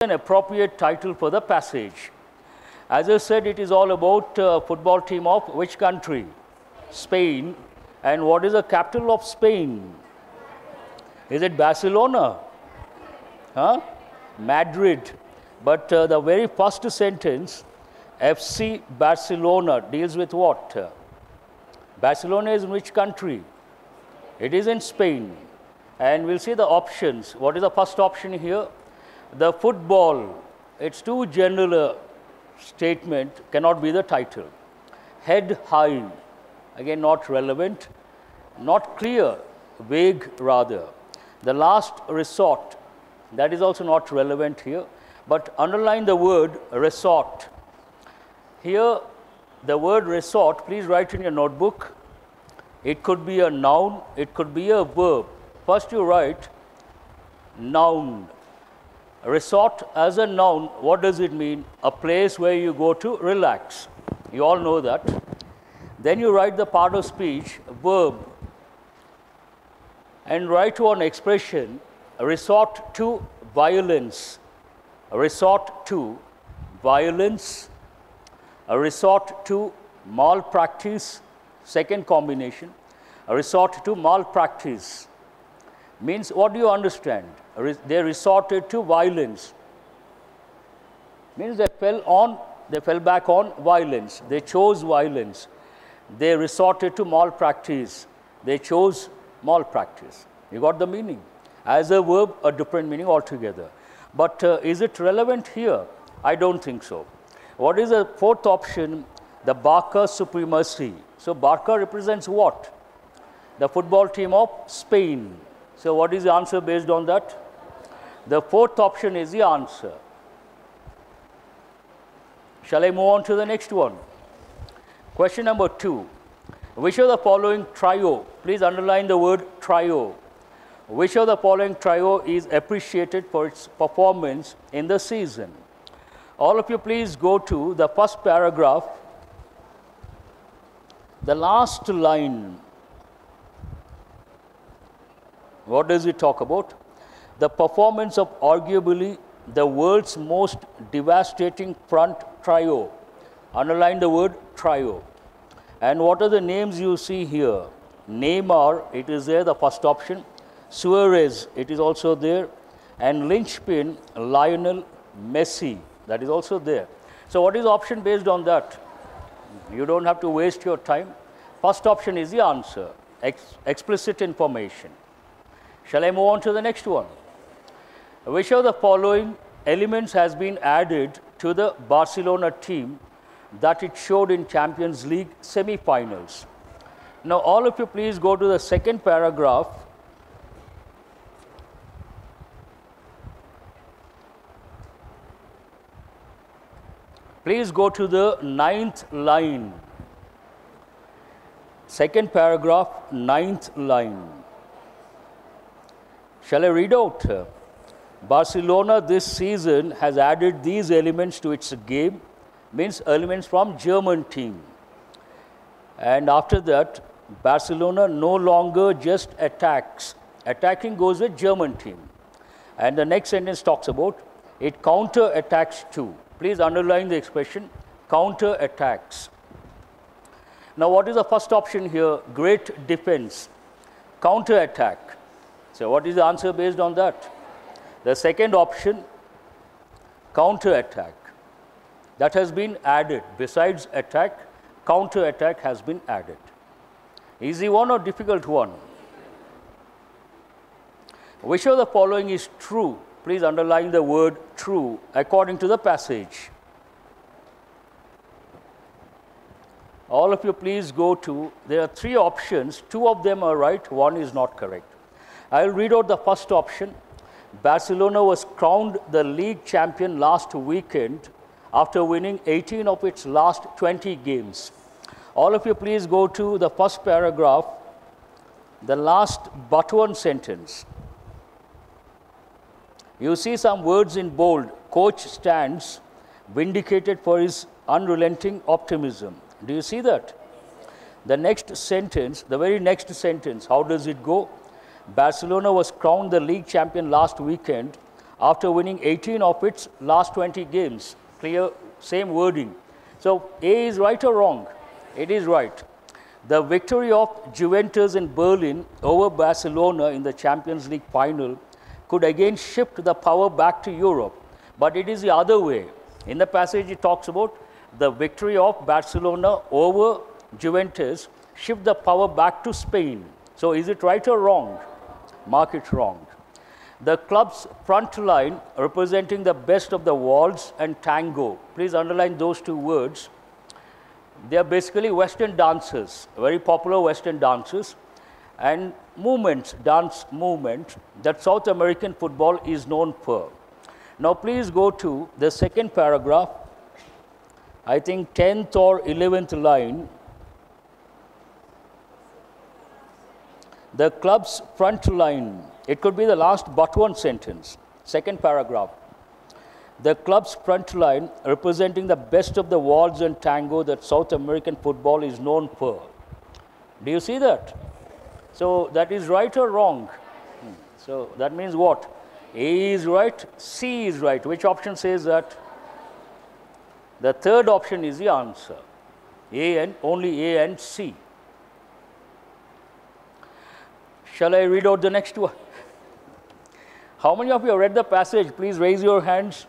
an appropriate title for the passage. As I said, it is all about football team of which country? Spain. And what is the capital of Spain? Is it Barcelona? Huh? Madrid. But the very first sentence, FC Barcelona, deals with what? Barcelona is in which country? It is in Spain. And we'll see the options. What is the first option here? The football. It's too general a statement, cannot be the title. Head high. Again, not relevant. Not clear. Vague, rather. The last resort. That is also not relevant here. But underline the word resort. Here, the word resort, please write in your notebook. It could be a noun, it could be a verb. First you write noun. Resort as a noun, what does it mean? A place where you go to relax. You all know that. Then you write the part of speech, verb, and write one expression, resort to violence. Resort to violence. A resort to malpractice, second combination. A resort to malpractice means, what do you understand? They resorted to violence. Means they fell back on violence. They chose violence. They resorted to malpractice. They chose malpractice. You got the meaning? As a verb, a different meaning altogether. But is it relevant here? I don't think so. What is the fourth option? The Barca supremacy. So Barca represents what? The football team of Spain. So what is the answer based on that? The fourth option is the answer. Shall I move on to the next one? Question number 2. Which of the following trio, please underline the word trio. Which of the following trio is appreciated for its performance in the season? All of you please go to the first paragraph. The last line. What does it talk about? The performance of arguably the world's most devastating front trio. Underline the word trio. And what are the names you see here? Neymar, it is there, the first option. Suarez, it is also there. And linchpin, Lionel Messi, that is also there. So what is the option based on that? You don't have to waste your time. First option is the answer, explicit information. Shall I move on to the next one? Which of the following elements has been added to the Barcelona team that it showed in Champions League semi-finals? Now, all of you please go to the second paragraph. Please go to the 9th line. Second paragraph, 9th line. Shall I read out? Barcelona this season has added these elements to its game, means elements from German team. And after that, Barcelona no longer just attacks. Attacking goes with German team. And the next sentence talks about it counter-attacks too. Please underline the expression, counter-attacks. Now, what is the first option here? Great defense, counter-attack. So what is the answer based on that? The second option, counter-attack. That has been added. Besides attack, counter-attack has been added. Easy one or difficult one? Which of the following is true? Please underline the word true according to the passage. All of you please go to, there are 3 options. 2 of them are right, 1 is not correct. I will read out the first option. Barcelona was crowned the league champion last weekend after winning 18 of its last 20 games. All of you please go to the first paragraph, the last but one sentence. You see some words in bold. Coach stands vindicated for his unrelenting optimism. Do you see that? The next sentence, the very next sentence, how does it go? Barcelona was crowned the league champion last weekend after winning 18 of its last 20 games. Clear, same wording. So A is right or wrong? It is right. The victory of Juventus in Berlin over Barcelona in the Champions League final could again shift the power back to Europe. But it is the other way. In the passage, it talks about the victory of Barcelona over Juventus shift the power back to Spain. So is it right or wrong? Mark it wrong. The club's front line representing the best of the waltz and tango. Please underline those two words. They are basically Western dances, very popular Western dances and movements, dance movements that South American football is known for. Now please go to the second paragraph, I think 10th or 11th line. The club's front line, it could be the last but one sentence, second paragraph. The club's front line representing the best of the waltz and tango that South American football is known for. Do you see that? So that is right or wrong? So that means what? A is right, C is right. Which option says that? The third option is the answer. A and only A and C. Shall I read out the next one? How many of you have read the passage? Please raise your hands.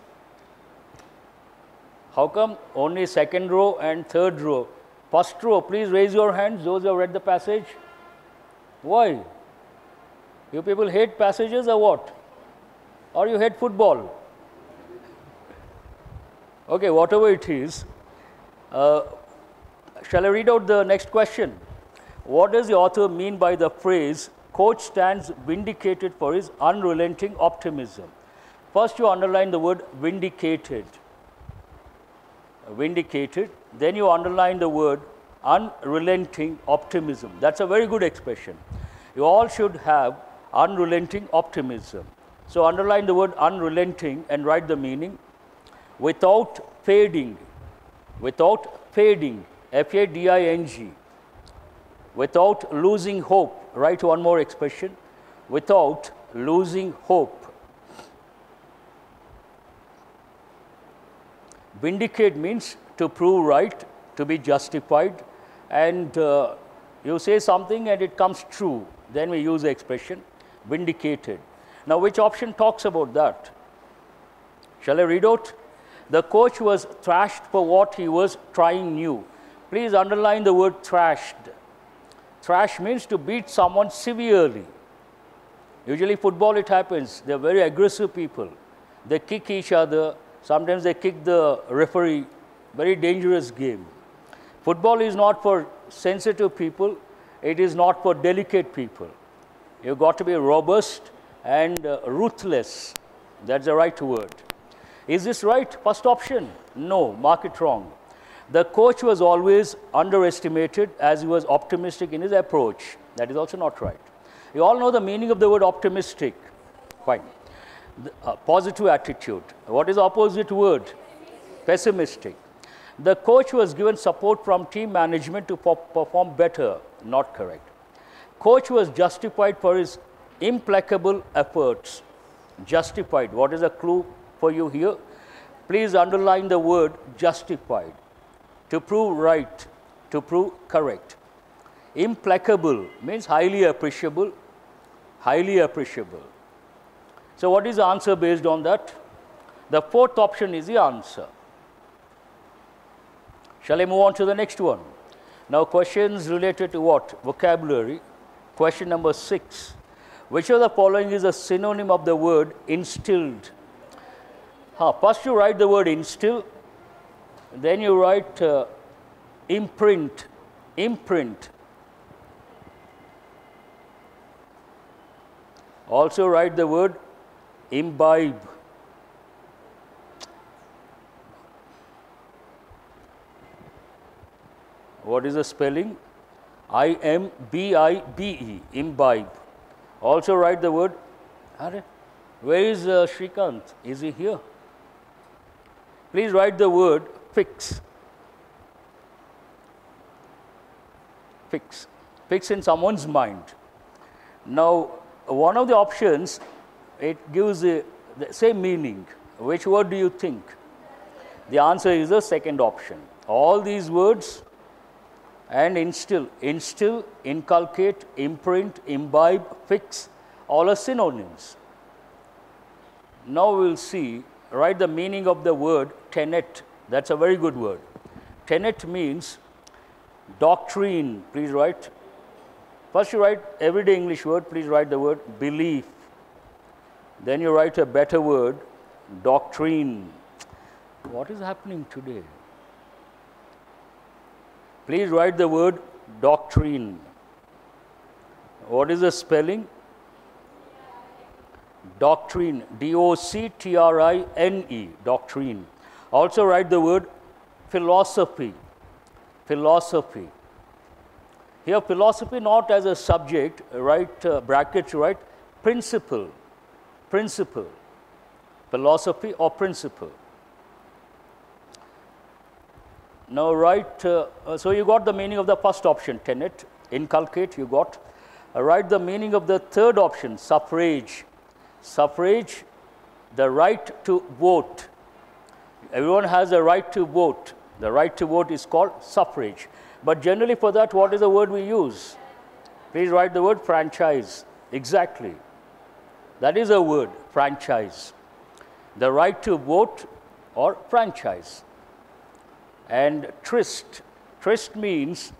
How come only second row and third row? First row, please raise your hands, those who have read the passage. Why? You people hate passages or what? Or you hate football? Okay, whatever it is. Shall I read out the next question? What does the author mean by the phrase, coach stands vindicated for his unrelenting optimism? First you underline the word vindicated. Vindicated. Then you underline the word unrelenting optimism. That's a very good expression. You all should have unrelenting optimism. So underline the word unrelenting and write the meaning. Without fading, F-A-D-I-N-G. Without losing hope, write one more expression. Without losing hope. Vindicate means to prove right, to be justified, and you say something and it comes true. Then we use the expression vindicated. Now, which option talks about that? Shall I read out? The coach was thrashed for what he was trying new. Please underline the word thrashed. Thrash means to beat someone severely. Usually football it happens. They are very aggressive people. They kick each other. Sometimes they kick the referee. Very dangerous game. Football is not for sensitive people. It is not for delicate people. You've got to be robust and ruthless. That's the right word. Is this right? First option? No, mark it wrong. The coach was always underestimated as he was optimistic in his approach. That is also not right. You all know the meaning of the word optimistic. Fine. Positive attitude. What is the opposite word? Pessimistic. The coach was given support from team management to perform better. Not correct. Coach was justified for his implacable efforts. Justified. What is a clue for you here? Please underline the word justified. To prove right, to prove correct. Implacable means highly appreciable, highly appreciable. So what is the answer based on that? The fourth option is the answer. Shall I move on to the next one? Now questions related to what? Vocabulary. Question number 6. Which of the following is a synonym of the word instilled? First you write the word instill, then you write imprint, imprint. Also write the word imbibe. What is the spelling? I-M-B-I-B-E, imbibe. Also write the word, where is Shrikant? Is he here? Please write the word fix. Fix. Fix in someone's mind. Now, one of the options, it gives the the same meaning. Which word do you think? The answer is the second option. All these words and instill, inculcate, imprint, imbibe, fix, all are synonyms. Now we will see, write the meaning of the word tenet. That's a very good word. Tenet means doctrine. Please write. First you write everyday English word. Please write the word belief. Then you write a better word, doctrine. What is happening today? Please write the word doctrine. What is the spelling? Doctrine. D-O-C-T-R-I-N-E. Doctrine. Also write the word philosophy. Philosophy. Here philosophy not as a subject, write brackets, write principle. Principle. Philosophy or principle. Now write, so you got the meaning of the first option, tenet, inculcate, you got. Write the meaning of the third option, suffrage. Suffrage, the right to vote. Everyone has a right to vote. The right to vote is called suffrage. But generally for that, what is the word we use? Please write the word franchise. Exactly. That is a word, franchise. The right to vote or franchise. And tryst. Tryst means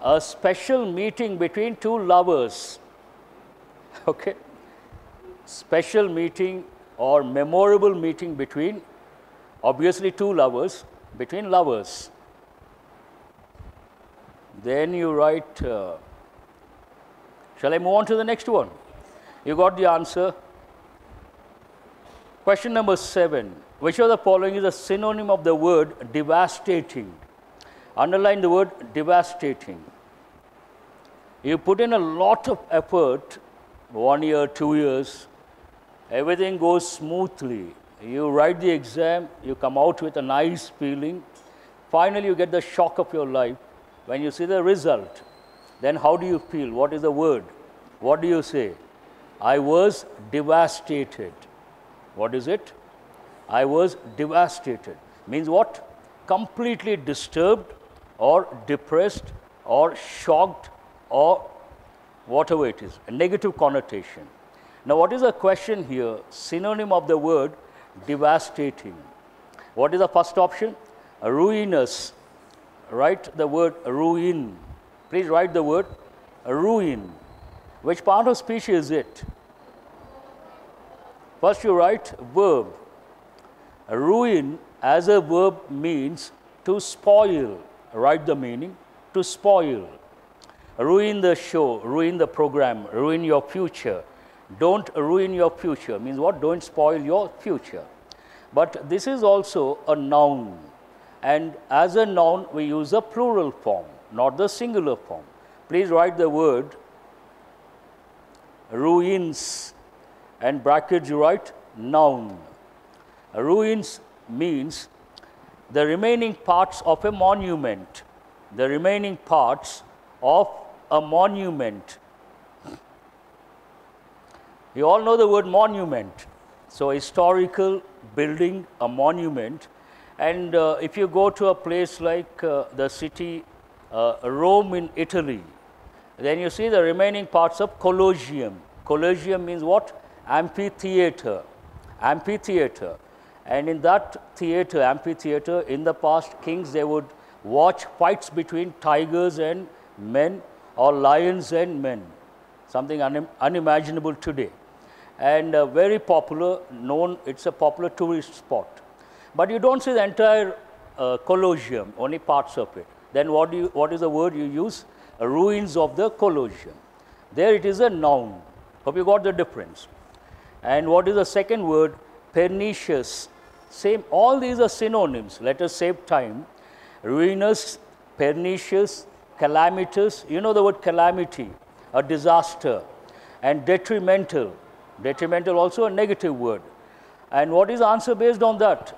a special meeting between two lovers. Okay? Special meeting or memorable meeting between, obviously, two lovers, between lovers. Then you write, shall I move on to the next one? You got the answer. Question number 7. Which of the following is a synonym of the word devastating? Underline the word devastating. You put in a lot of effort, 1 year, 2 years, everything goes smoothly. You write the exam, you come out with a nice feeling. Finally, you get the shock of your life. When you see the result, then how do you feel? What is the word? What do you say? I was devastated. What is it? I was devastated. Means what? Completely disturbed or depressed or shocked or whatever it is, a negative connotation. Now, what is the question here? Synonym of the word devastating. What is the first option? Ruinous. Write the word ruin. Please write the word ruin. Which part of speech is it? First you write verb. Ruin as a verb means to spoil. Write the meaning, to spoil. Ruin the show, ruin the program, ruin your future. Don't ruin your future. Means what? Don't spoil your future. But this is also a noun. And as a noun, we use a plural form, not the singular form. Please write the word ruins, and brackets you write noun. Ruins means the remaining parts of a monument. The remaining parts of a monument. You all know the word monument. So, historical building, a monument. And if you go to a place like the city Rome in Italy, then you see the remaining parts of Colosseum. Colosseum means what? Amphitheater. Amphitheater. And in that theater, amphitheater, in the past, kings, they would watch fights between tigers and men or lions and men. Something unimaginable today. And very popular, known, it's a popular tourist spot. But you don't see the entire Colosseum, only parts of it. Then what is the word you use? Ruins of the Colosseum. There it is a noun. Hope you got the difference. And what is the second word? Pernicious. Same, all these are synonyms. Let us save time. Ruinous, pernicious, calamitous. You know the word calamity, a disaster. And detrimental. Detrimental also a negative word. And what is the answer based on that?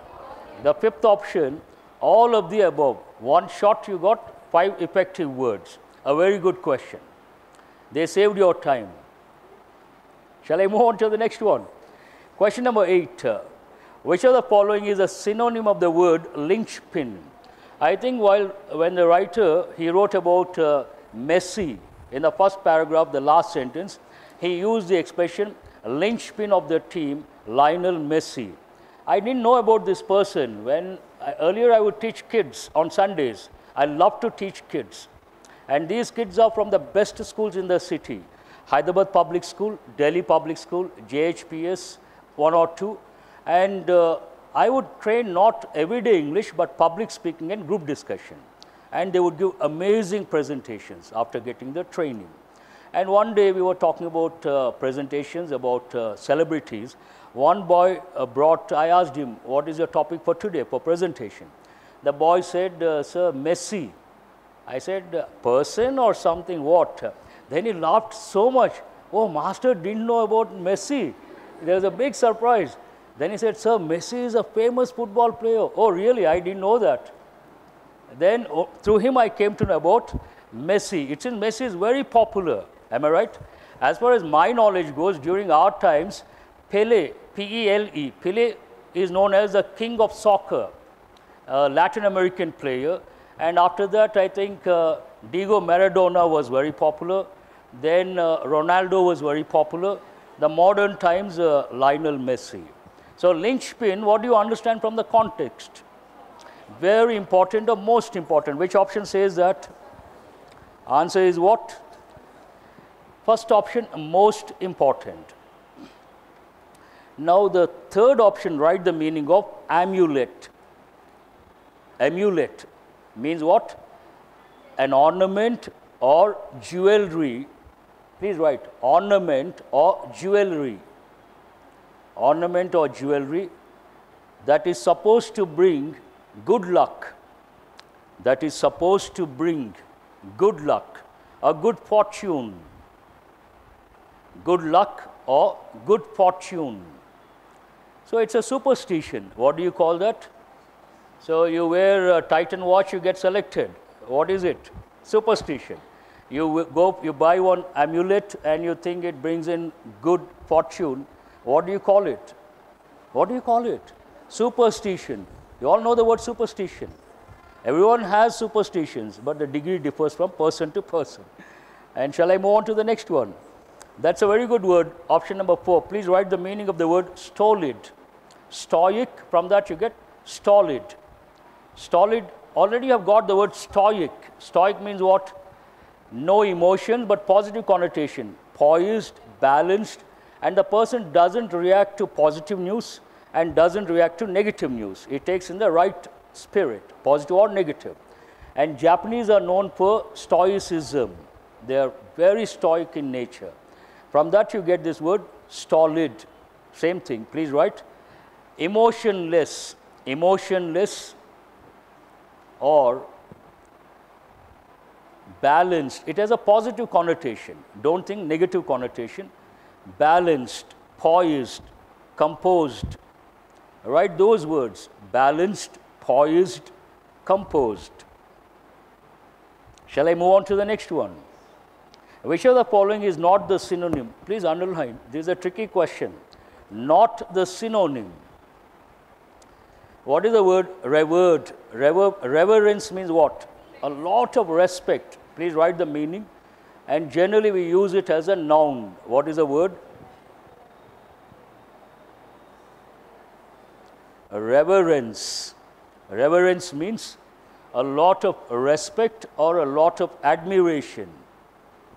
The fifth option, all of the above. One shot you got 5 effective words. A very good question. They saved your time. Shall I move on to the next one? Question number 8. Which of the following is a synonym of the word linchpin? I think when the writer, he wrote about Messi in the first paragraph, the last sentence, he used the expression linchpin of the team, Lionel Messi. I didn't know about this person. Earlier I would teach kids on Sundays. I love to teach kids. And these kids are from the best schools in the city. Hyderabad Public School, Delhi Public School, JHPS, 1 or 2. And I would train not everyday English, but public speaking and group discussion. And they would give amazing presentations after getting the training. And one day we were talking about presentations about celebrities. One boy I asked him, what is your topic for today, for presentation? The boy said, sir, Messi. I said, person or something, what? Then he laughed so much. Oh, master didn't know about Messi. There was a big surprise. Then he said, sir, Messi is a famous football player. Oh, really? I didn't know that. Then through him I came to know about Messi. It seems Messi is very popular. Am I right? As far as my knowledge goes, during our times, Pele, P-E-L-E, Pele is known as the king of soccer, a Latin American player. And after that, I think Diego Maradona was very popular. Then Ronaldo was very popular. The modern times, Lionel Messi. So linchpin, what do you understand from the context? Very important or most important? Which option says that? Answer is what? First option, most important. Now the third option, write the meaning of amulet. Amulet means what? An ornament or jewelry. Please write ornament or jewelry. Ornament or jewelry that is supposed to bring good luck. That is supposed to bring good luck or good fortune. Good luck or good fortune. So it's a superstition. What do you call that? So you wear a Titan watch, you get selected. What is it? Superstition. You buy one amulet and you think it brings in good fortune. What do you call it? What do you call it? Superstition. You all know the word superstition. Everyone has superstitions, but the degree differs from person to person. And shall I move on to the next one? That's a very good word. Option number 4. Please write the meaning of the word stolid. Stoic, from that you get stolid. Stolid, already you have got the word stoic. Stoic means what? No emotion, but positive connotation. Poised, balanced, and the person doesn't react to positive news and doesn't react to negative news. It takes in the right spirit, positive or negative. And Japanese are known for stoicism. They are very stoic in nature. From that you get this word stolid. Same thing, please write emotionless. Emotionless or balanced. It has a positive connotation. Don't think negative connotation. Balanced, poised, composed. Write those words. Balanced, poised, composed. Shall I move on to the next one? Which of the following is not the synonym? Please underline. This is a tricky question. Not the synonym. What is the word revered? Reverence means what? A lot of respect. Please write the meaning. And generally we use it as a noun. What is the word? Reverence. Reverence means a lot of respect or a lot of admiration.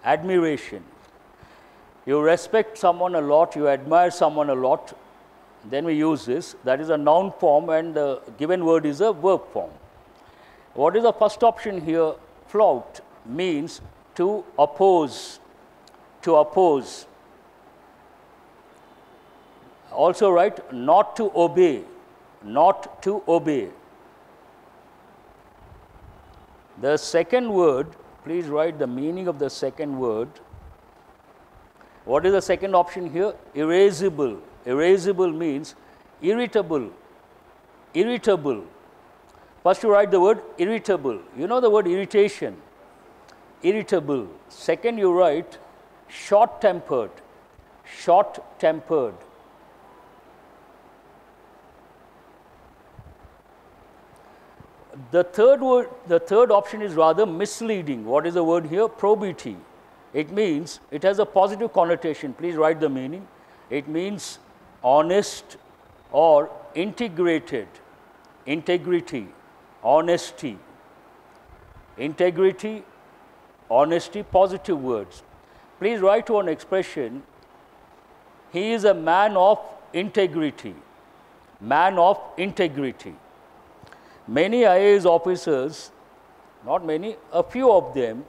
Admiration. You respect someone a lot, you admire someone a lot, then we use this. That is a noun form and the given word is a verb form. What is the first option here? Flout means to oppose. To oppose. Also write not to obey. Not to obey. The second word, please write the meaning of the second word. What is the second option here? Irascible. Irascible means irritable. Irritable. First you write the word irritable. You know the word irritation. Irritable. Second you write short-tempered. Short-tempered. The third option is rather misleading. What is the word here? Probity. It means, it has a positive connotation. Please write the meaning. It means honest or integrated. Integrity, honesty. Integrity, honesty, positive words. Please write one expression. He is a man of integrity. Man of integrity. Many IAS officers, not many, a few of them,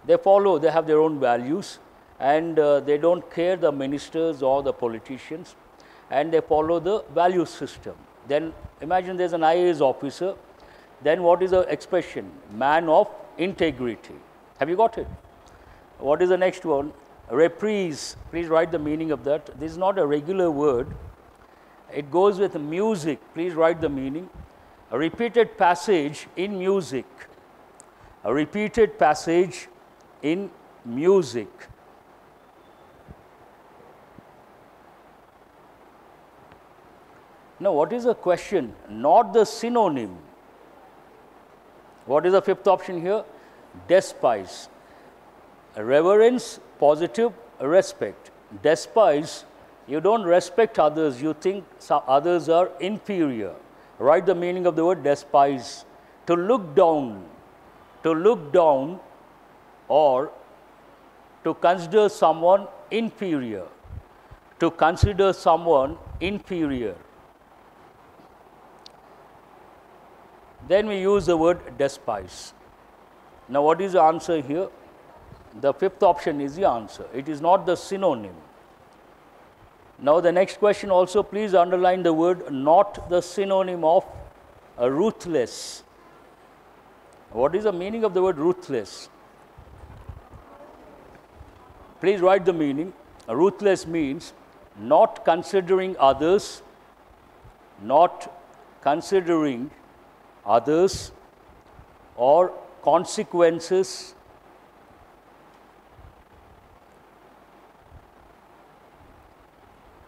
they have their own values, and they don't care the ministers or the politicians, and they follow the value system. Then imagine there's an IAS officer, then what is the expression? Man of integrity. Have you got it? What is the next one? Reprise. Please write the meaning of that. This is not a regular word. It goes with music. Please write the meaning. A repeated passage in music. A repeated passage in music. Now, what is the question? Not the synonym. What is the fifth option here? Despise. Reverence, positive, respect. Despise, you don't respect others, you think others are inferior. Write the meaning of the word despise. To look down. To look down, or to consider someone inferior. To consider someone inferior. Then we use the word despise. Now, what is the answer here? The fifth option is the answer. It is not the synonym. Now, the next question also, please underline the word not the synonym of ruthless. What is the meaning of the word ruthless? Please write the meaning. Ruthless means not considering others, not considering others or consequences.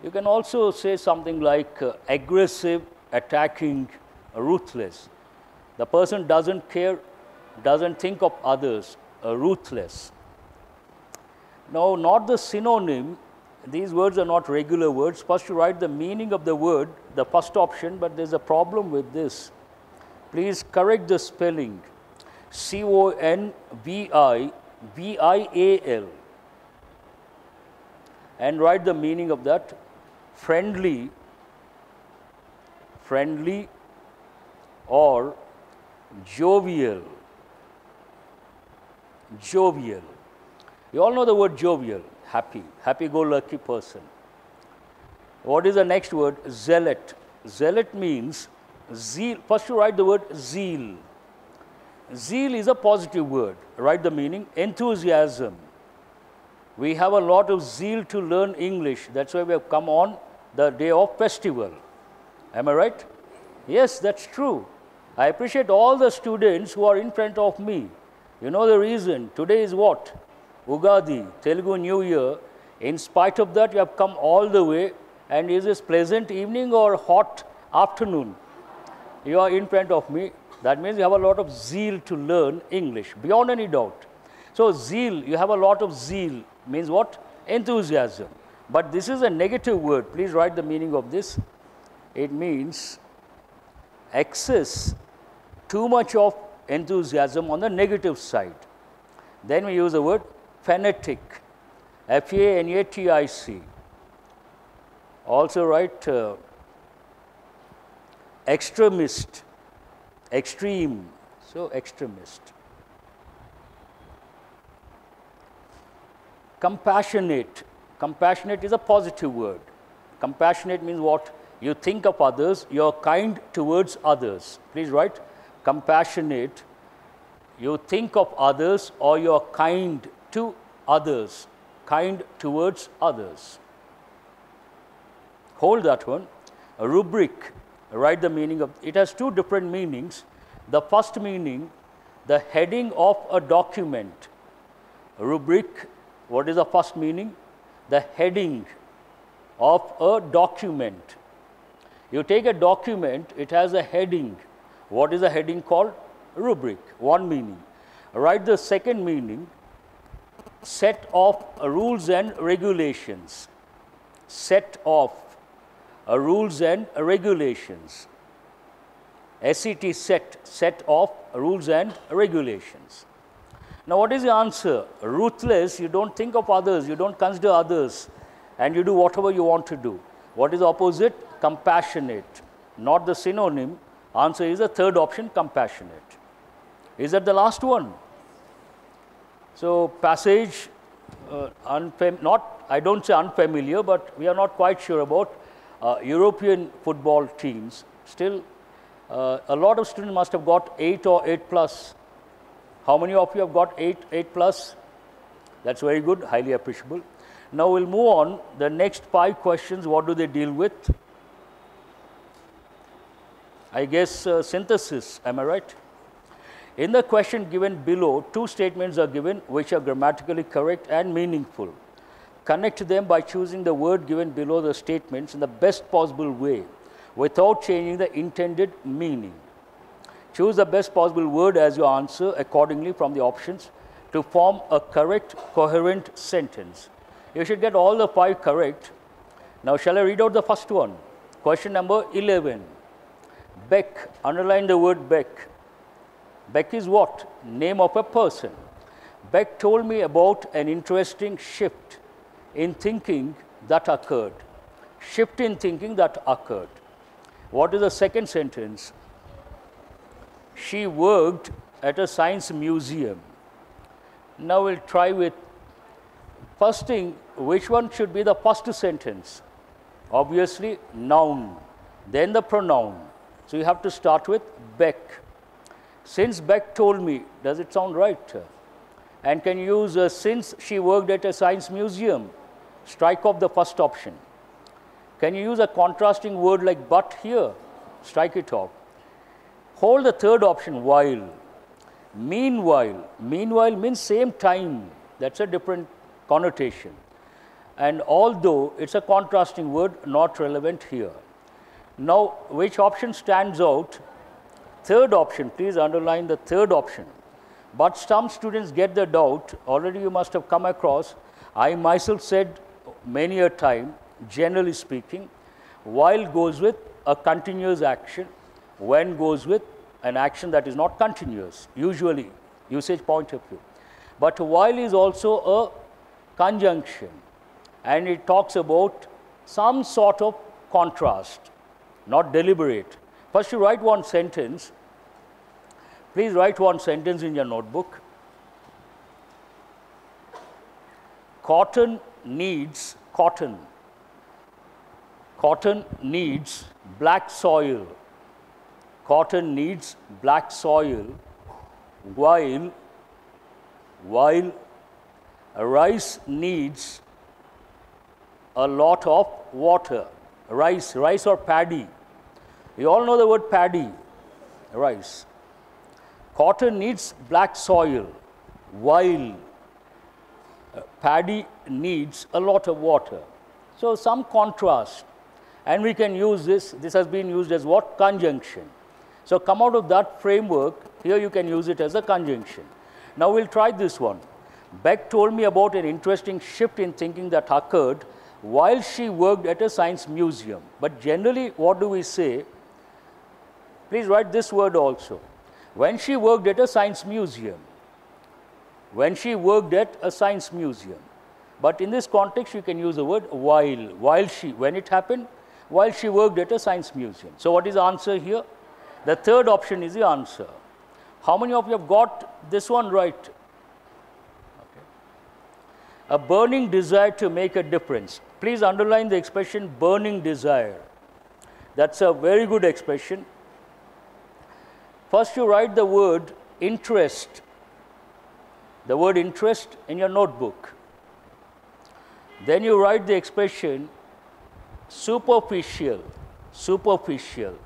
You can also say something like aggressive, attacking, ruthless. The person doesn't care, doesn't think of others, ruthless. Now, not the synonym. These words are not regular words. First, you write the meaning of the word, the first option, but there's a problem with this. Please correct the spelling. Convivial. And write the meaning of that. Friendly, friendly, or jovial. Jovial. You all know the word jovial, happy, happy-go-lucky person. What is the next word? Zealot. Zealot means zeal. First you write the word zeal. Zeal is a positive word. Write the meaning. Enthusiasm. We have a lot of zeal to learn English. That's why we have come on the day of festival. Am I right? Yes, that's true. I appreciate all the students who are in front of me. You know the reason. Today is what? Ugadi, Telugu New Year. In spite of that, you have come all the way. And is this pleasant evening or hot afternoon? You are in front of me. That means you have a lot of zeal to learn English, beyond any doubt. So zeal, you have a lot of zeal, means what? Enthusiasm. But this is a negative word. Please write the meaning of this. It means excess, too much of enthusiasm on the negative side. Then we use the word fanatic, F-A-N-A-T-I-C. Also write extremist, extreme, so extremist. Compassionate. Compassionate is a positive word. Compassionate means what? You think of others, you are kind towards others. Please write compassionate. You think of others or you are kind to others, kind towards others. Hold that one. A rubric, write the meaning of, it has two different meanings. The first meaning, the heading of a document. A rubric, what is the first meaning? The heading of a document. You take a document, it has a heading. What is the heading called? Rubric. One meaning. Write the second meaning, set of rules and regulations. Set of rules and regulations. SET, set of rules and regulations. Now, what is the answer? Ruthless, you don't think of others, you don't consider others, and you do whatever you want to do. What is the opposite? Compassionate. Not the synonym. Answer is the third option, compassionate. Is that the last one? So, passage, I don't say unfamiliar, but we are not quite sure about European football teams. Still, a lot of students must have got 8 or 8 plus. How many of you have got 8 plus? That's very good, highly appreciable. Now we'll move on. The next 5 questions, what do they deal with? I guess synthesis, am I right? In the question given below, 2 statements are given which are grammatically correct and meaningful. Connect them by choosing the word given below the statements in the best possible way without changing the intended meaning. Choose the best possible word as your answer accordingly from the options to form a correct, coherent sentence. You should get all the 5 correct. Now, shall I read out the first one? Question number 11. Beck. Underline the word Beck. Beck is what? Name of a person. Beck told me about an interesting shift in thinking that occurred. Shift in thinking that occurred. What is the second sentence? She worked at a science museum. Now we'll try with first thing, which one should be the first sentence? Obviously, noun, then the pronoun. So you have to start with Beck. Since Beck told me, does it sound right? And can you use since she worked at a science museum? Strike off the first option. Can you use a contrasting word like but here? Strike it off. Hold the third option, while. Meanwhile. Meanwhile means same time. That's a different connotation. And although it's a contrasting word, not relevant here. Now, which option stands out? Third option, please underline the third option. But some students get the doubt, already you must have come across. I myself said many a time, generally speaking, while goes with a continuous action, when goes with an action that is not continuous, usually, usage point of view. But while is also a conjunction, and it talks about some sort of contrast, not deliberate. First, you write one sentence. Please write one sentence in your notebook. Cotton needs cotton. Cotton needs black soil. Cotton needs black soil, while rice needs a lot of water. Rice or paddy. You all know the word paddy, rice. Cotton needs black soil, while paddy needs a lot of water. So some contrast, and we can use this. This has been used as what? Conjunction. So come out of that framework, here you can use it as a conjunction. Now we'll try this one. Beck told me about an interesting shift in thinking that occurred while she worked at a science museum. But generally, what do we say? Please write this word also. When she worked at a science museum. When she worked at a science museum. But in this context, you can use the word while. While she, when it happened? While she worked at a science museum. So what is the answer here? The third option is the answer. How many of you have got this one right? Okay. A burning desire to make a difference. Please underline the expression burning desire. That's a very good expression. First, you write the word interest. The word interest in your notebook. Then you write the expression superficial. Superficial.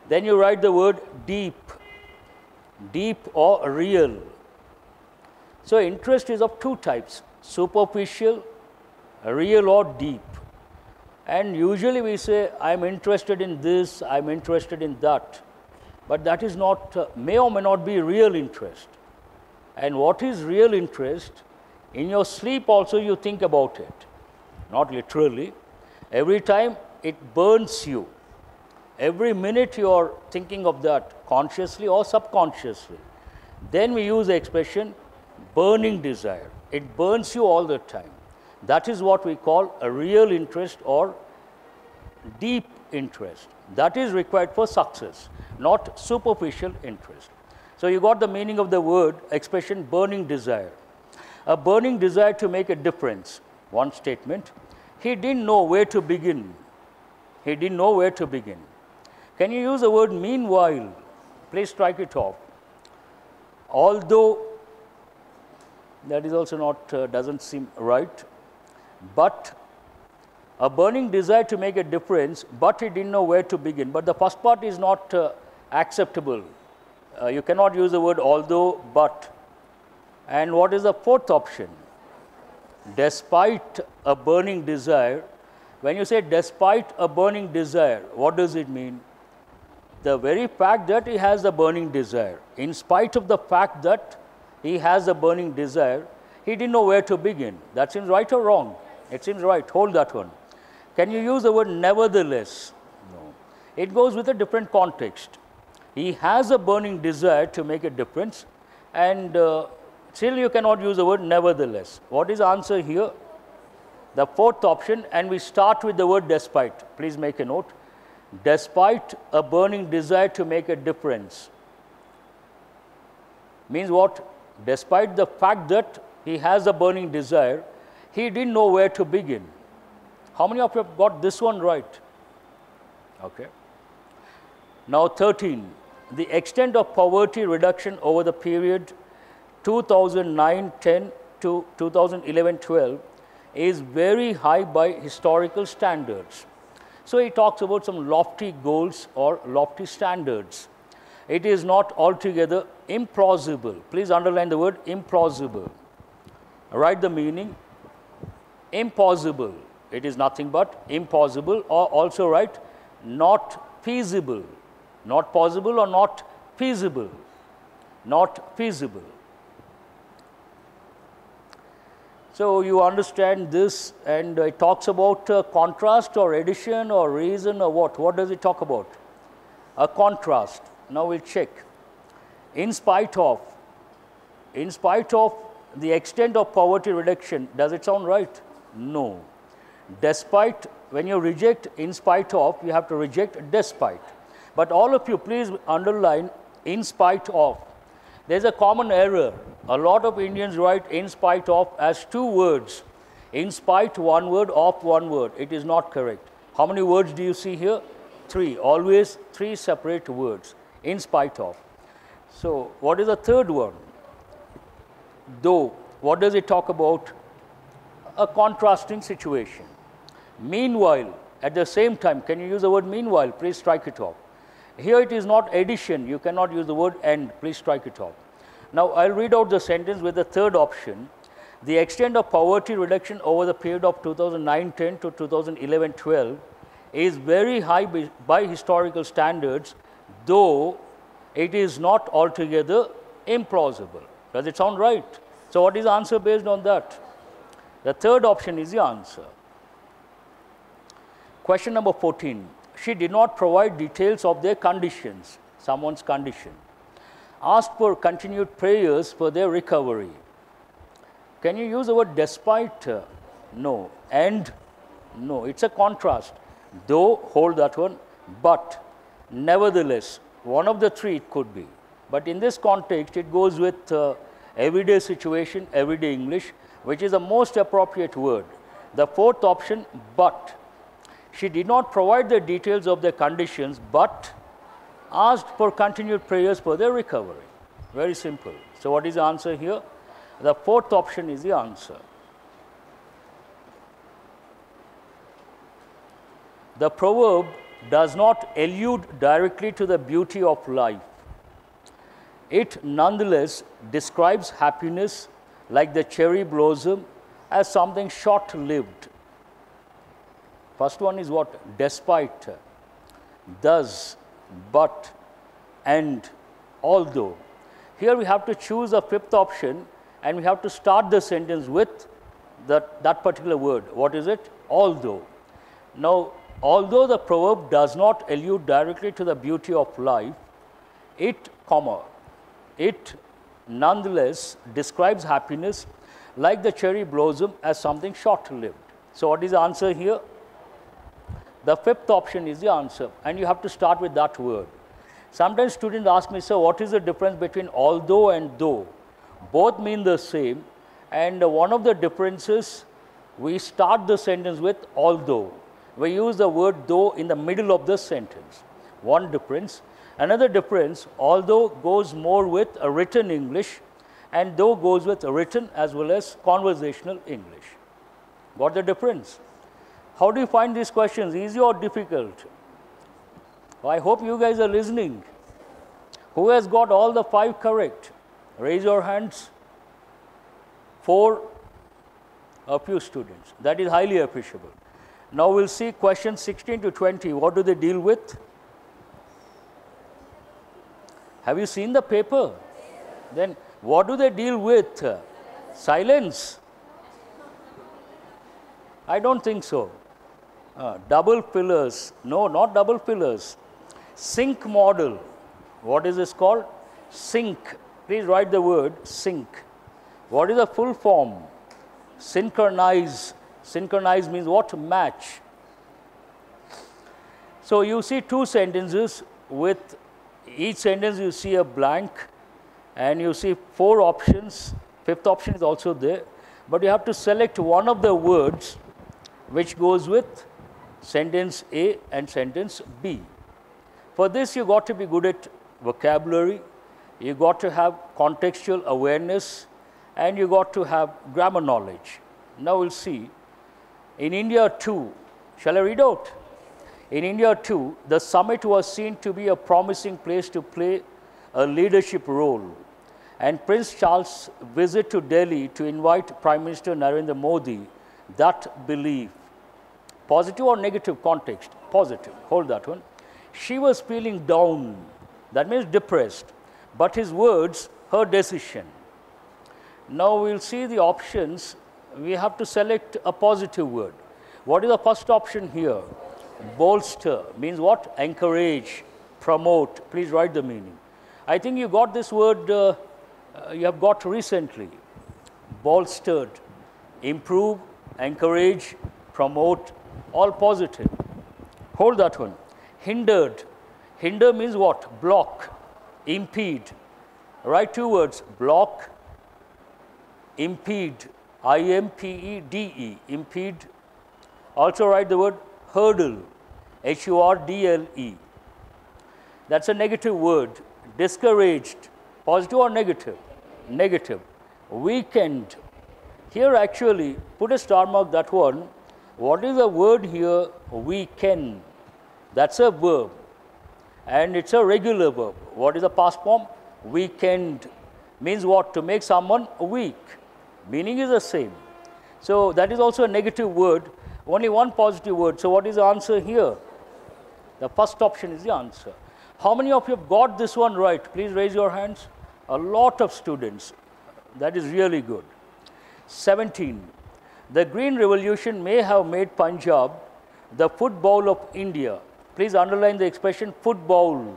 Then you write the word deep. Deep or real. So interest is of 2 types. Superficial, real or deep. And usually we say, I'm interested in this, I'm interested in that. But that is not, may or may not be real interest. And what is real interest? In your sleep also you think about it. Not literally. Every time it burns you. Every minute you are thinking of that, consciously or subconsciously. Then we use the expression burning desire. It burns you all the time. That is what we call a real interest or deep interest. That is required for success, not superficial interest. So you got the meaning of the word, expression burning desire. A burning desire to make a difference. One statement. He didn't know where to begin. He didn't know where to begin. Can you use the word meanwhile? Please strike it off. Although, that is also not, doesn't seem right. But, a burning desire to make a difference, but he didn't know where to begin. But the first part is not acceptable. You cannot use the word although, but. And what is the fourth option? Despite a burning desire. When you say despite a burning desire, what does it mean? The very fact that he has the burning desire, in spite of the fact that he has the burning desire, he didn't know where to begin. That seems right or wrong? It seems right. Hold that one. Can you use the word nevertheless? No. It goes with a different context. He has a burning desire to make a difference, and still you cannot use the word nevertheless. What is the answer here? The fourth option, and we start with the word despite. Please make a note. Despite a burning desire to make a difference. Means what? Despite the fact that he has a burning desire, he didn't know where to begin. How many of you have got this one right? Okay. Now 13. The extent of poverty reduction over the period 2009-10 to 2011-12 is very high by historical standards. So he talks about some lofty goals or lofty standards. It is not altogether implausible. Please underline the word implausible. Write the meaning. Impossible. It is nothing but impossible, or also write not feasible. Not possible or not feasible. Not feasible. So you understand this, and it talks about contrast or addition or reason or what? What does it talk about? A contrast. Now we'll check. In spite of the extent of poverty reduction, does it sound right? No. Despite, when you reject in spite of, you have to reject despite. But all of you, please underline in spite of. There's a common error. A lot of Indians write in spite of as two words. In spite one word, of one word. It is not correct. How many words do you see here? Three. Always three separate words. In spite of. So, what is the third one? Though. What does it talk about? A contrasting situation. Meanwhile, at the same time, can you use the word meanwhile? Please strike it off. Here it is not addition. You cannot use the word and. Please strike it off. Now, I'll read out the sentence with the third option. The extent of poverty reduction over the period of 2009-10 to 2011-12 is very high by historical standards, though it is not altogether implausible. Does it sound right? So, what is the answer based on that? The third option is the answer. Question number 14. She did not provide details of their conditions, someone's condition. Asked for continued prayers for their recovery. Can you use the word despite? No. And? No. It's a contrast. Though, hold that one. But, nevertheless, one of the three it could be. But in this context, it goes with everyday situation, everyday English, which is the most appropriate word. The fourth option, but. She did not provide the details of their conditions, but asked for continued prayers for their recovery. Very simple. So, what is the answer here? The fourth option is the answer. The proverb does not allude directly to the beauty of life. It nonetheless describes happiness like the cherry blossom as something short-lived. First one is what? Despite, thus, but, and, although. Here we have to choose a fifth option and we have to start the sentence with that particular word. What is it? Although. Now, although the proverb does not allude directly to the beauty of life, it nonetheless describes happiness like the cherry blossom as something short-lived. So, what is the answer here? The fifth option is the answer, and you have to start with that word. Sometimes students ask me, sir, what is the difference between although and though? Both mean the same, and one of the differences, we start the sentence with although. We use the word though in the middle of the sentence. One difference. Another difference, although goes more with a written English, and though goes with a written as well as conversational English. Got the difference? How do you find these questions, easy or difficult? I hope you guys are listening. Who has got all the 5 correct? Raise your hands. 4, a few students. That is highly appreciable. Now we'll see questions 16 to 20. What do they deal with? Have you seen the paper? Then what do they deal with? Silence? I don't think so. Double pillars. No, not double pillars. Sync model. What is this called? Sync. Please write the word sync. What is the full form? Synchronize. Synchronize means what? Match. So you see 2 sentences. With each sentence you see a blank and you see 4 options. 5th option is also there. But you have to select one of the words which goes with sentence A and sentence B. For this you got to be good at vocabulary, you got to have contextual awareness, and you got to have grammar knowledge. Now we'll see. In India too, shall I read out? In India too, the summit was seen to be a promising place to play a leadership role. And Prince Charles' visit to Delhi to invite Prime Minister Narendra Modi, that belief. Positive or negative context? Positive. Hold that one. She was feeling down. That means depressed. But his words, her decision. Now we'll see the options. We have to select a positive word. What is the first option here? Bolster means what? Encourage, promote. Please write the meaning. I think you got this word, you have got recently. Bolstered, improve, encourage, promote, all positive. Hold that one. Hindered. Hinder means what? Block, impede. Write 2 words, block, impede, I-M-P-E-D-E, impede. Also write the word hurdle, H-U-R-D-L-E. That's a negative word. Discouraged, positive or negative? Negative. Weakened. Here actually, put a star mark that one. What is the word here? Weaken. That's a verb. And it's a regular verb. What is the past form? Weakened. Means what? To make someone weak. Meaning is the same. So that is also a negative word. Only one positive word. So what is the answer here? The first option is the answer. How many of you have got this one right? Please raise your hands. A lot of students. That is really good. 17. The Green Revolution may have made Punjab the football of India. Please underline the expression football.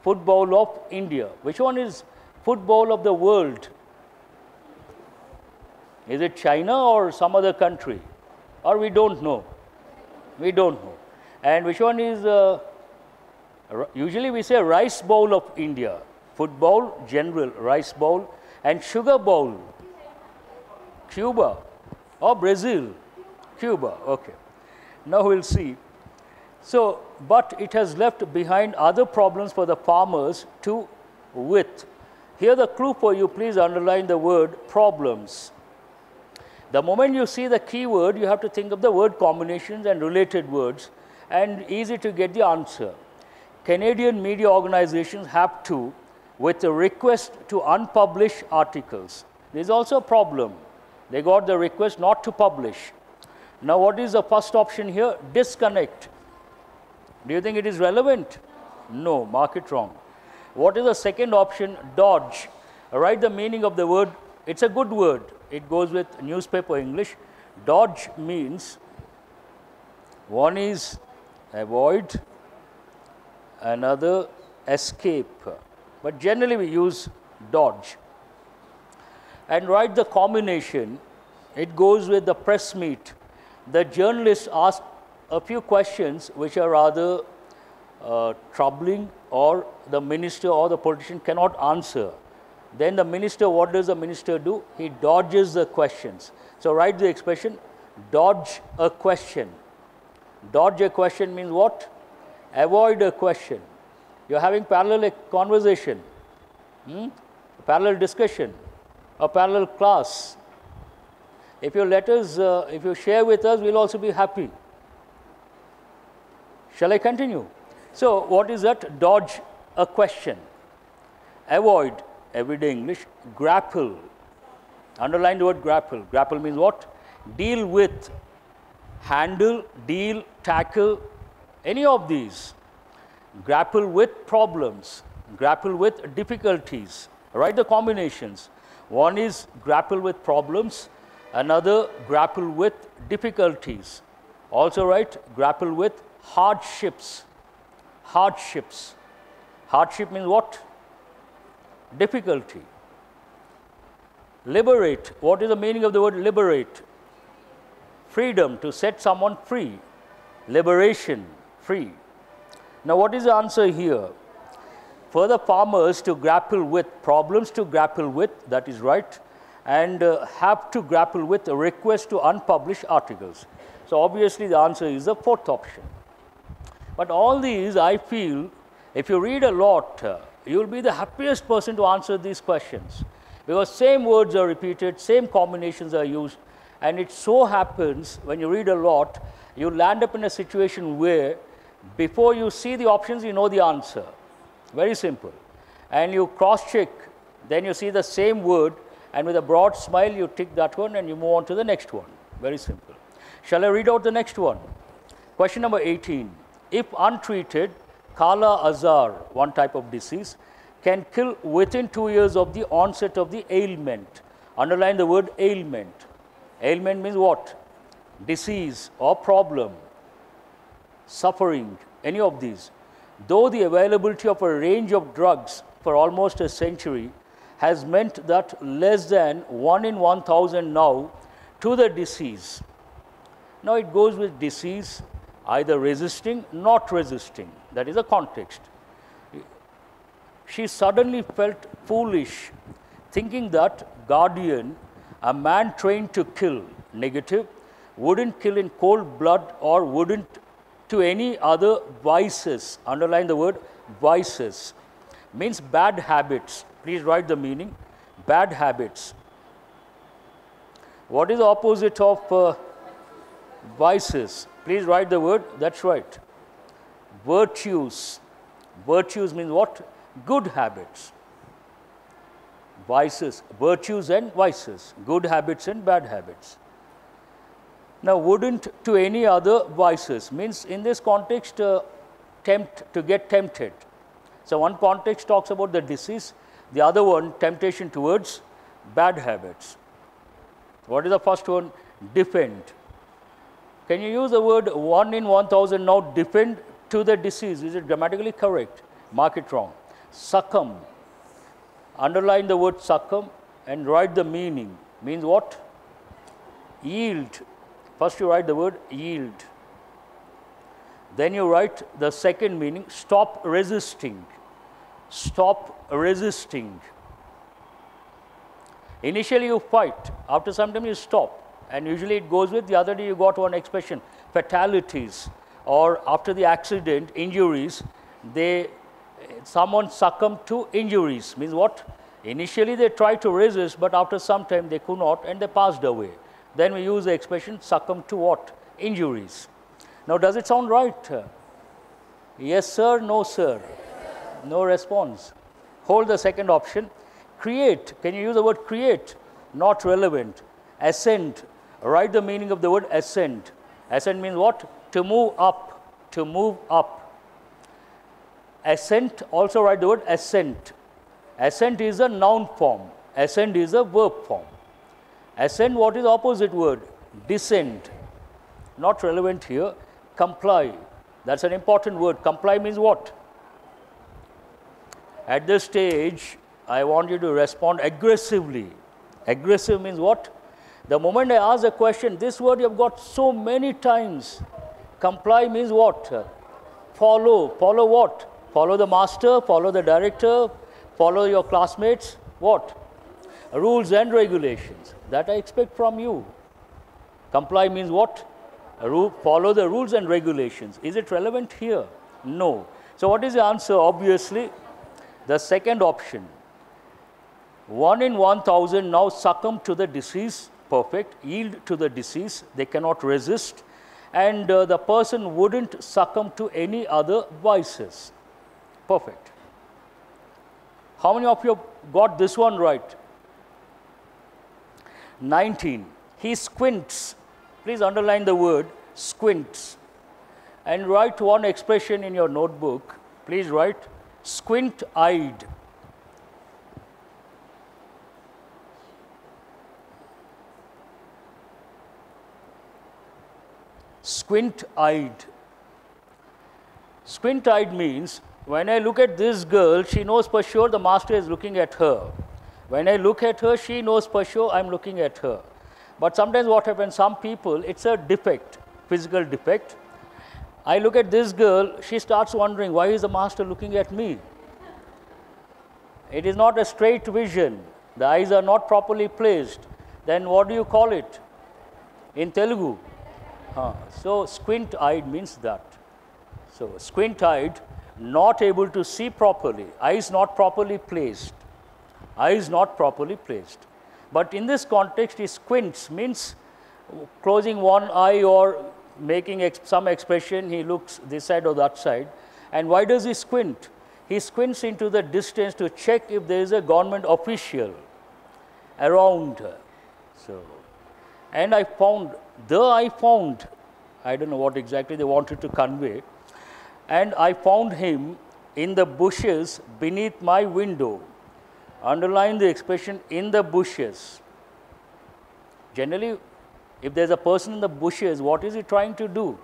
Football of India. Which one is football of the world? Is it China or some other country? Or we don't know? We don't know. And which one is, usually we say rice bowl of India. Football, general, rice bowl, and sugar bowl. Cuba or Brazil? Cuba, okay. Now we'll see. So, but it has left behind other problems for the farmers to with. Here the clue for you, please underline the word problems. The moment you see the keyword, you have to think of the word combinations and related words, and easy to get the answer. Canadian media organizations have to, with a request to unpublish articles. There is also a problem. They got the request not to publish. Now, what is the first option here? Disconnect. Do you think it is relevant? No, mark it wrong. What is the second option? Dodge. Write the meaning of the word. It's a good word. It goes with newspaper English. Dodge means one is avoid, another escape. But generally we use dodge. And write the combination. It goes with the press meet. The journalist asked a few questions which are rather troubling, or the minister or the politician cannot answer. Then the minister, what does the minister do? He dodges the questions. So write the expression, dodge a question. Dodge a question means what? Avoid a question. You're having parallel conversation, parallel discussion, a parallel class. If you let us, if you share with us, we'll also be happy. Shall I continue? So what is that? Dodge a question. Avoid, everyday English. Grapple. Underline the word grapple. Grapple means what? Deal with. Handle, deal, tackle, any of these. Grapple with problems. Grapple with difficulties. Write the combinations. One is grapple with problems. Another, grapple with difficulties. Also write grapple with hardships. Hardships. Hardship means what? Difficulty. Liberate. What is the meaning of the word liberate? Freedom, to set someone free. Liberation, free. Now what is the answer here? For the farmers to grapple with, problems to grapple with, that is right, and have to grapple with a request to unpublish articles. So obviously the answer is the fourth option. But all these, I feel, if you read a lot, you will be the happiest person to answer these questions, because same words are repeated, same combinations are used, and it so happens when you read a lot, you land up in a situation where before you see the options, you know the answer. Very simple. And you cross-check, then you see the same word, and with a broad smile, you tick that one and you move on to the next one. Very simple. Shall I read out the next one? Question number 18. If untreated, Kala Azar, one type of disease, can kill within 2 years of the onset of the ailment. Underline the word ailment. Ailment means what? Disease or problem, suffering, any of these. Though the availability of a range of drugs for almost a century has meant that less than 1 in 1,000 now to the disease. Now it goes with disease, either resisting, not resisting. That is the context. She suddenly felt foolish, thinking that guardian, a man trained to kill, negative, wouldn't kill in cold blood or wouldn't to any other vices. Underline the word vices. Means bad habits. Please write the meaning. Bad habits. What is the opposite of vices? Please write the word. That's right. Virtues. Virtues means what? Good habits. Vices. Virtues and vices. Good habits and bad habits. Now, wouldn't to any other vices means in this context, to get tempted. So, one context talks about the disease, the other one temptation towards bad habits. What is the first one? Defend. Can you use the word 1 in 1,000 now? Defend to the disease. Is it grammatically correct? Mark it wrong. Succumb. Underline the word succumb and write the meaning. Means what? Yield. First you write the word yield. Then you write the second meaning, stop resisting. Stop resisting. Initially you fight, after some time you stop, and usually it goes with the other day you got one expression, fatalities, or after the accident, injuries, someone succumbed to injuries. Means what? Initially they tried to resist, but after some time they could not and they passed away. Then we use the expression succumb to what? Injuries. Now, does it sound right? Yes, sir, no, sir. No response. Hold the second option. Create. Can you use the word create? Not relevant. Ascend. Write the meaning of the word ascent. Ascent means what? To move up, to move up. Ascent, also write the word ascent. Ascent is a noun form. Ascent is a verb form. Ascent, what is the opposite word? Descend. Not relevant here. Comply. That's an important word. Comply means what? At this stage, I want you to respond aggressively. Aggressive means what? The moment I ask a question, this word you have got so many times. Comply means what? Follow. Follow what? Follow the master, follow the director, follow your classmates. What? Rules and regulations. That I expect from you. Comply means what? Follow the rules and regulations. Is it relevant here? No. So what is the answer? Obviously, the second option. 1 in 1,000 now succumb to the disease. Perfect. Yield to the disease. They cannot resist. And the person wouldn't succumb to any other vices. Perfect. How many of you got this one right? 19. He squints. Please underline the word squints. And write one expression in your notebook. Please write squint-eyed. Squint-eyed. Squint-eyed means when I look at this girl, she knows for sure the master is looking at her. When I look at her, she knows for sure I'm looking at her. But sometimes what happens, some people, it's a defect, physical defect. I look at this girl, she starts wondering, why is the master looking at me? It is not a straight vision. The eyes are not properly placed. Then what do you call it in Telugu? So squint-eyed means that. So squint-eyed, not able to see properly, eyes not properly placed. Eyes not properly placed. But in this context, he squints means closing one eye or making some expression, he looks this side or that side. And why does he squint? He squints into the distance to check if there is a government official around. So, and I found, I don't know what exactly they wanted to convey, and I found him in the bushes beneath my window. Underline the expression in the bushes. Generally, if there's a person in the bushes, what is he trying to do?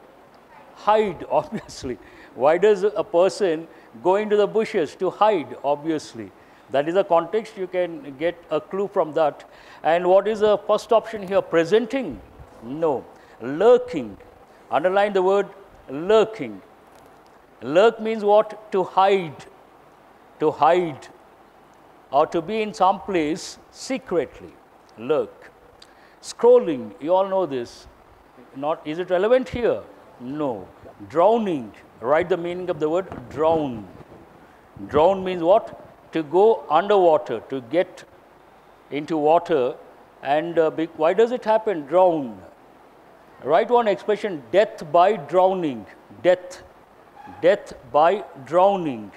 Hide, obviously. Why does a person go into the bushes? To hide, obviously. That is the context. You can get a clue from that. And what is the first option here? Presenting? No. Lurking. Underline the word lurking. Lurk means what? To hide. To hide. Or to be in some place secretly. Lurk. Scrolling, you all know this. Is it relevant here? No. Drowning. Write the meaning of the word drown. Drown means what? To go underwater, to get into water. And why does it happen? Drown. Write one expression, death by drowning. Death. Death by drowning.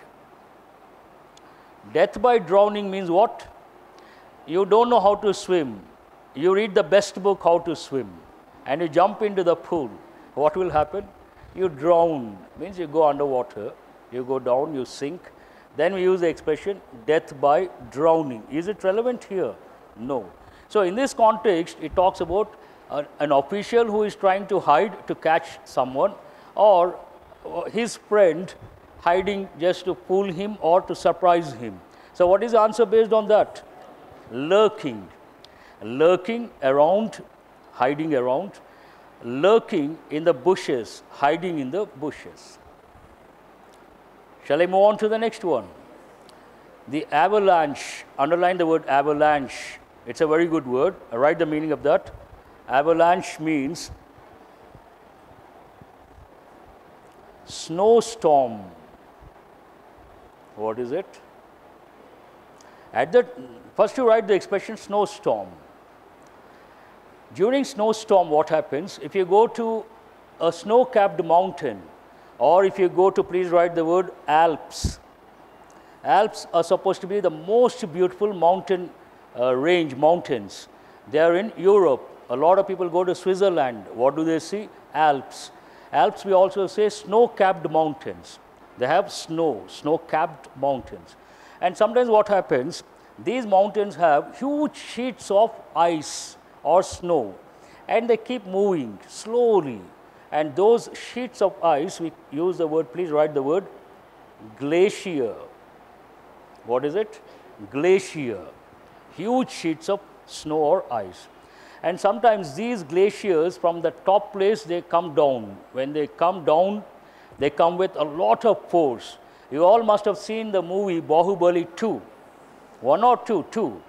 Death by drowning means what? You don't know how to swim. You read the best book, How to Swim, and you jump into the pool. What will happen? You drown. Means you go underwater, you go down, you sink. Then we use the expression death by drowning. Is it relevant here? No. So in this context, it talks about an official who is trying to hide to catch someone, or his friend hiding just to fool him or to surprise him. So what is the answer based on that? Lurking. Lurking around, hiding around. Lurking in the bushes, hiding in the bushes. Shall I move on to the next one? The avalanche. Underline the word avalanche. It's a very good word. Write the meaning of that. Avalanche means snowstorm. What is it? First you write the expression snowstorm. During snowstorm, what happens? If you go to a snow-capped mountain, or if you go to, please write the word Alps. Alps are supposed to be the most beautiful mountain range, mountains. They are in Europe. A lot of people go to Switzerland. What do they see? Alps. Alps, we also say snow-capped mountains. They have snow, snow-capped mountains. And sometimes what happens, these mountains have huge sheets of ice or snow, and they keep moving slowly. And those sheets of ice, we use the word, please write the word, glacier. What is it? Glacier. Huge sheets of snow or ice. And sometimes these glaciers from the top place, they come down. When they come down, they come with a lot of force. You all must have seen the movie Bahubali 2. 1 or 2? 2.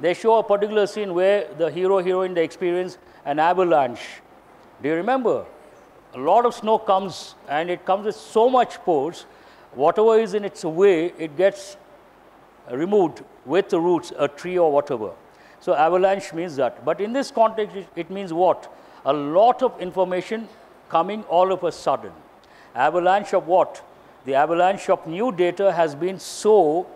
They show a particular scene where the hero, heroine, they experience an avalanche. Do you remember? A lot of snow comes, and it comes with so much force, whatever is in its way, it gets removed with the roots, a tree or whatever. So avalanche means that. But in this context, it means what? A lot of information coming all of a sudden. Avalanche of what? The avalanche of new data has been so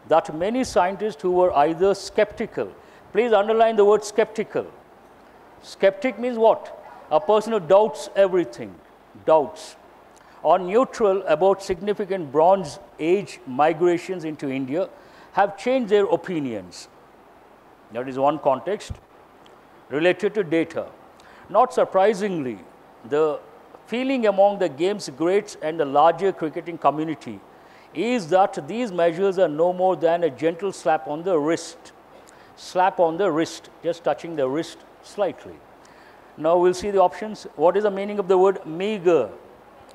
that many scientists who were either skeptical, please underline the word skeptical. Skeptic means what? A person who doubts everything, doubts, or neutral about significant Bronze Age migrations into India, have changed their opinions. That is one context related to data. Not surprisingly, the feeling among the game's greats and the larger cricketing community is that these measures are no more than a gentle slap on the wrist. Slap on the wrist, just touching the wrist slightly. Now we'll see the options. What is the meaning of the word meager?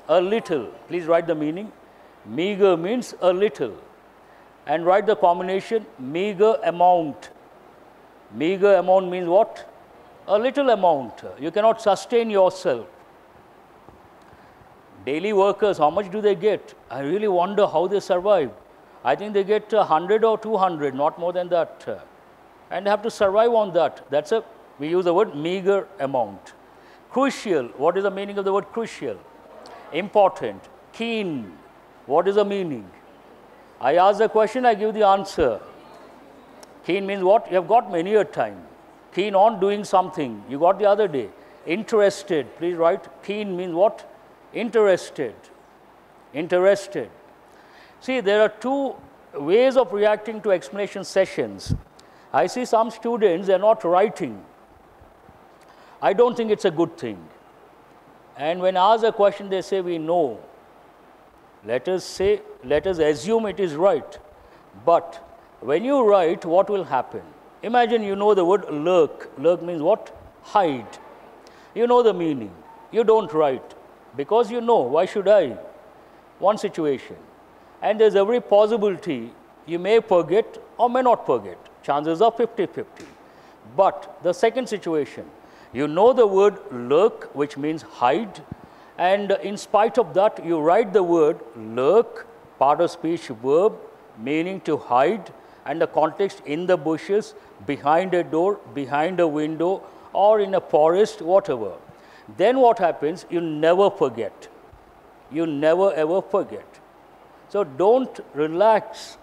A little. Please write the meaning. Meager means a little. And write the combination meager amount. Meager amount means what? A little amount. You cannot sustain yourself. Daily workers, how much do they get? I really wonder how they survive. I think they get 100 or 200, not more than that. And they have to survive on that. We use the word meager amount. Crucial, what is the meaning of the word crucial? Important. Keen, what is the meaning? I ask the question, I give the answer. Keen means what? You have got many a time. Keen on doing something. You got the other day. Interested. Please write. Keen means what? Interested. Interested. See, there are two ways of reacting to explanation sessions. I see some students, they are not writing. I don't think it's a good thing. And when asked a question, they say, we know. Let us assume it is right. But when you write, what will happen? Imagine you know the word lurk. Lurk means what? Hide. You know the meaning. You don't write. Because you know, why should I? One situation. And there's every possibility you may forget or may not forget. Chances are 50-50. But the second situation, you know the word lurk, which means hide. And in spite of that, you write the word lurk, part of speech verb, meaning to hide, and the context in the bushes, behind a door, behind a window, or in a forest, whatever. Then what happens? You never forget. You never ever forget. So don't relax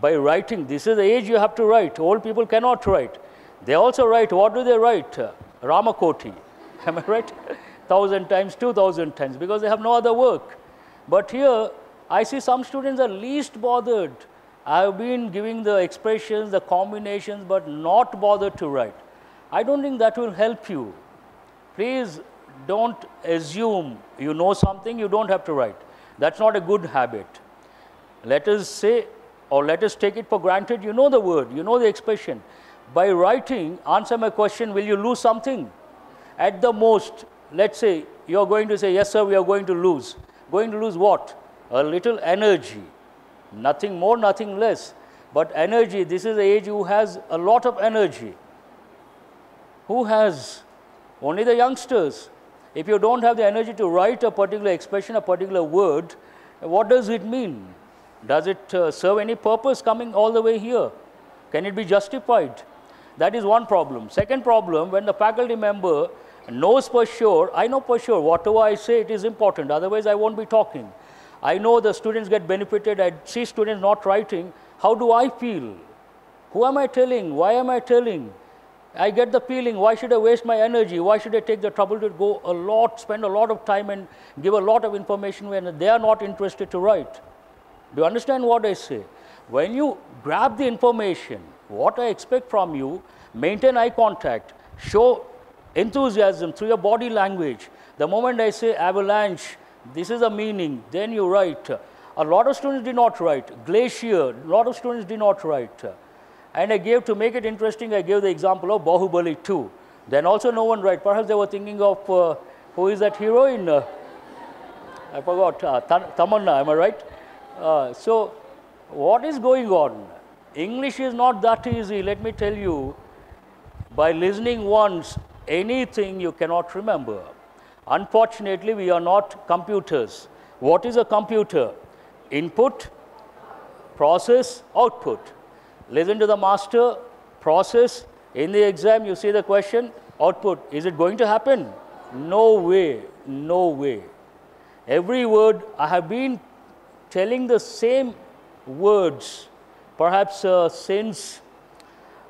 by writing. This is the age you have to write. Old people cannot write. They also write. What do they write? Ramakoti. Am I right? 1,000 times, 2,000 times, because they have no other work. But here, I see some students are least bothered. I have been giving the expressions, the combinations, but not bothered to write. I don't think that will help you. Please don't assume you know something, you don't have to write. That's not a good habit. Let us say, or let us take it for granted, you know the word, you know the expression. By writing, answer my question, will you lose something? At the most, let's say, you are going to say, yes, sir, we are going to lose. Going to lose what? A little energy. Nothing more, nothing less. But energy, this is the age who has a lot of energy. Who has? Only the youngsters. If you don't have the energy to write a particular expression, a particular word, what does it mean? Does it serve any purpose coming all the way here? Can it be justified? That is one problem. Second problem, when the faculty member knows for sure, I know for sure, whatever I say, it is important, otherwise I won't be talking. I know the students get benefited, I see students not writing, how do I feel? Who am I telling? Why am I telling? I get the feeling, why should I waste my energy? Why should I take the trouble to go a lot, spend a lot of time and give a lot of information when they are not interested to write? Do you understand what I say? When you grab the information, what I expect from you, maintain eye contact, show enthusiasm through your body language. The moment I say avalanche, this is a meaning, then you write. A lot of students did not write. Glacier, a lot of students did not write. And I gave, to make it interesting, I gave the example of Bahubali 2. Then also no one write. Perhaps they were thinking of, who is that heroine? I forgot, Tamanna, am I right? So, what is going on? English is not that easy, let me tell you. By listening once, anything you cannot remember. Unfortunately, we are not computers. What is a computer? Input, process, output. Listen to the master, process. In the exam, you see the question, output. Is it going to happen? No way, no way. Every word, I have been telling the same words, perhaps since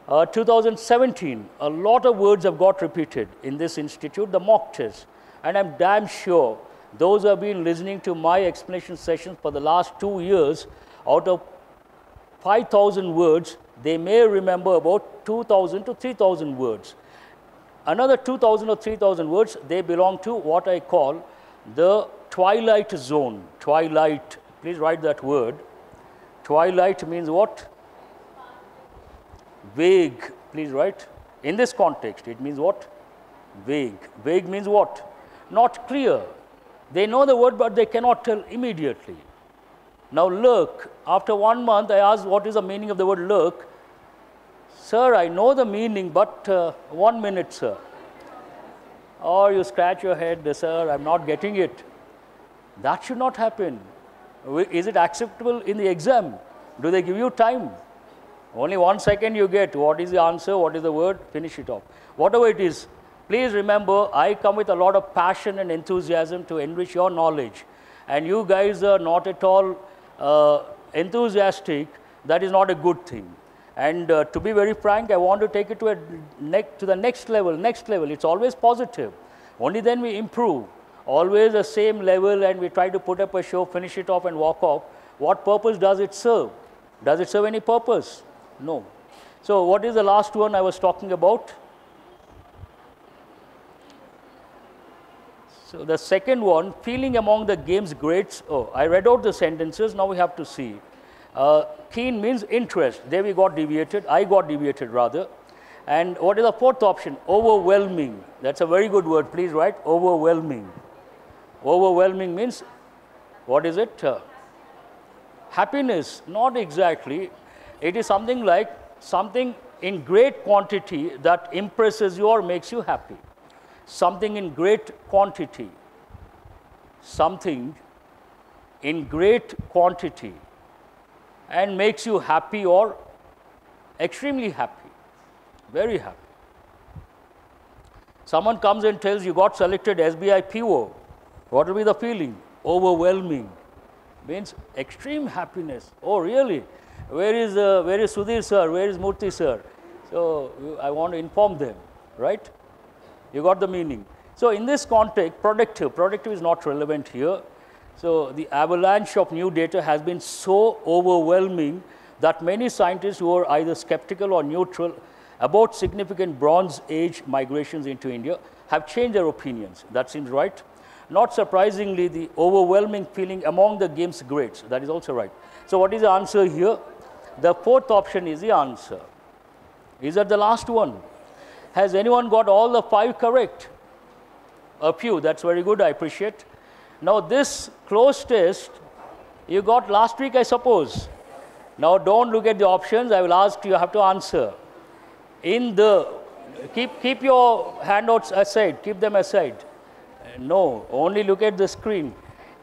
2017. A lot of words have got repeated in this institute, the mock test. And I'm damn sure those who have been listening to my explanation sessions for the last 2 years, out of 5,000 words, they may remember about 2,000 to 3,000 words. Another 2,000 or 3,000 words, they belong to what I call the twilight zone. Twilight, please write that word. Twilight means what? Vague, please write. In this context, it means what? Vague. Vague means what? Not clear. They know the word, but they cannot tell immediately. Now, lurk. After 1 month, I asked, what is the meaning of the word lurk? Sir, I know the meaning, but 1 minute, sir. Or you scratch your head, sir, I'm not getting it. That should not happen. Is it acceptable in the exam? Do they give you time? Only 1 second you get. What is the answer? What is the word? Finish it off. Whatever it is, please remember, I come with a lot of passion and enthusiasm to enrich your knowledge. And you guys are not at all enthusiastic. That is not a good thing. And to be very frank, I want to take it to the next level, It's always positive. Only then we improve. Always the same level, and we try to put up a show, finish it off and walk off. What purpose does it serve? Does it serve any purpose? No. So what is the last one I was talking about? So the second one, feeling among the game's greats. Oh, I read out the sentences, now we have to see. Keen means interest. There we got deviated. I got deviated rather. And what is the fourth option? Overwhelming. That's a very good word. Please write overwhelming. Overwhelming means, what is it? Happiness. Not exactly. It is something like something in great quantity that impresses you or makes you happy. Something in great quantity. Something in great quantity and makes you happy or extremely happy, very happy. Someone comes and tells you got selected SBI PO. What will be the feeling? Overwhelming. Means extreme happiness. Oh, really? Where is Sudhir sir? Where is Murthy sir? So I want to inform them, right? You got the meaning. So in this context, productive is not relevant here. So the avalanche of new data has been so overwhelming that many scientists who are either skeptical or neutral about significant Bronze Age migrations into India have changed their opinions. That seems right. Not surprisingly, the overwhelming feeling among the game's greats, that is also right. So what is the answer here? The fourth option is the answer. Is that the last one? Has anyone got all the 5 correct? A few, that's very good, I appreciate. Now this close test, you got last week, I suppose. Now don't look at the options, I will ask you, have to answer. In the, keep your handouts aside, keep them aside. No, only look at the screen.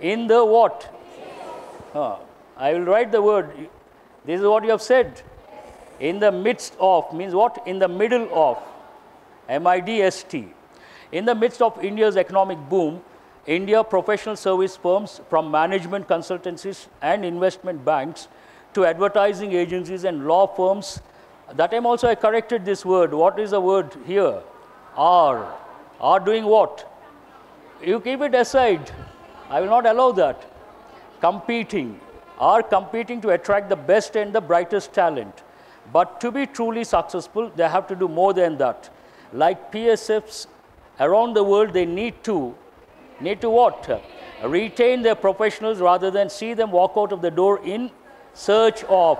In the what? I will write the word. This is what you have said. In the midst of means what? In the middle of. MIDST. In the midst of India's economic boom, India professional service firms from management consultancies and investment banks to advertising agencies and law firms That time also I corrected this word. What is the word here? Are. Are doing what? You keep it aside. I will not allow that. Competing. Are competing to attract the best and the brightest talent. But to be truly successful, they have to do more than that. Like PSFs around the world, they need to what? Retain their professionals rather than see them walk out of the door in search of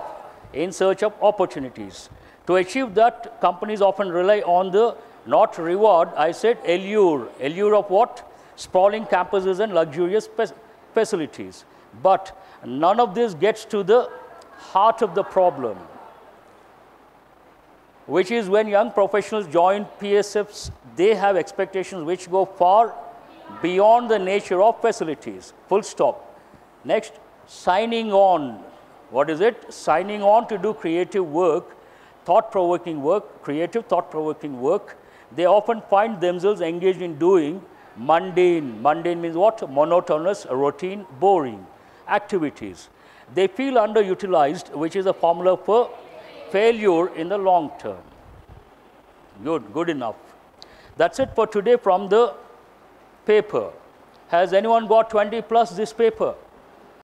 opportunities. To achieve that, companies often rely on the not reward, I said allure. Allure of what? Sprawling campuses and luxurious facilities. But none of this gets to the heart of the problem, which is when young professionals join PSFs, they have expectations which go far beyond the nature of facilities. Full stop. Next, signing on. What is it? Signing on to do creative work, thought-provoking work, creative thought-provoking work. They often find themselves engaged in doing mundane. Mundane means what? Monotonous, routine, boring activities. They feel underutilized, which is a formula for failure in the long term. Good enough. That's it for today from the paper. Has anyone got 20 plus this paper?